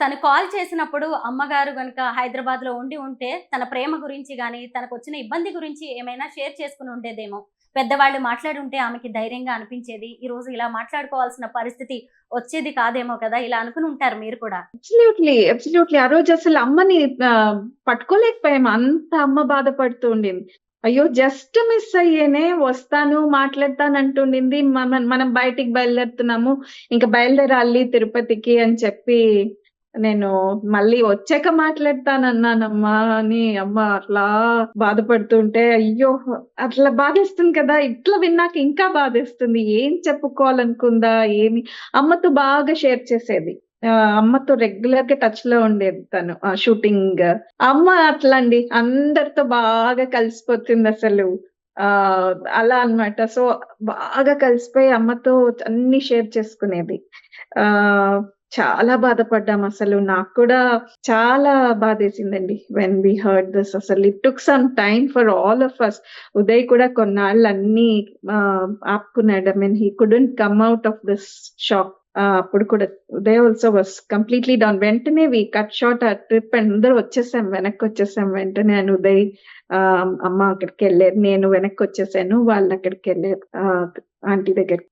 తను కాల్ చేసినప్పుడు అమ్మగారు గనుక హైదరాబాద్‌లో ఉండి ఉంటే, తన ప్రేమ గురించి గాని, తనకొచ్చిన ఇబ్బంది గురించి ఏమైనా షేర్ చేసుకొని ఉండేదేమో. పెద్దవాళ్ళు మాట్లాడుంటే ఆమెకి ధైర్యంగా అనిపించేది. ఈరోజు ఇలా మాట్లాడుకోవాల్సిన పరిస్థితి వచ్చేది కాదేమో కదా! ఇలా అనుకుని ఉంటారు మీరు కూడా. అబ్సల్యూట్‌లీ. అబ్సల్యూట్‌లీ. ఆ రోజసలు అమ్మని పట్టుకోలేకపోయాం. అంత అమ్మ బాధపడుతూ ఉండింది. అయ్యో! జస్ట్ మిస్ అయ్యేనే వస్తాను, మాట్లాడతానంటుండింది. మనం బయటికి బయలుదేరుతున్నాము. ఇంక బయలుదేరాలి తిరుపతికి అని చెప్పి, నేను మళ్ళీ వచ్చాక మాట్లాడతానన్నానమ్మా అని అమ్మ అట్లా బాధపడుతుంటే, అయ్యో! అట్లా బాధేస్తుంది కదా! ఇట్లా విన్నాక ఇంకా బాధేస్తుంది. ఏం చెప్పుకోవాలనుకుందా ఏమి అమ్మతో బాగా షేర్ చేసేది. అమ్మతో రెగ్యులర్‌గా టచ్‌లో ఉండేది తను. షూటింగ్ అమ్మ అట్లండి. అందరితో బాగా కలిసిపోతుందసలు. అలా అన్నమాట. సో, బాగా కలిసిపోయి అమ్మతో అన్నీ షేర్ చేసుకునేది. ఆహ్, చాలా బాధపడ్డామసలు. నాకు కూడా చాలా బాధేసిందండి. వెన్ వి హర్డ్ దిస్ అసలు. It took some time for all of us. Uday కూడా కొన్నాళ్ళు అన్నీ ఆపుకున్నాడు. I mean he couldn't come out of this shock. అప్పుడు కూడా Uday also was completely down. వెంటనే వి కట్ షార్ట్ ఆ ట్రిప్ అందరూ వచ్చేసాం. వెనక్కొచ్చేసాం వెంటనే అని ఉదయ్ అమ్మ అక్కడికెళ్లారు. నేను వెనక్కొచ్చేసాను. వాళ్ళక్కడికెళ్లారు ఆంటీ దగ్గరికి.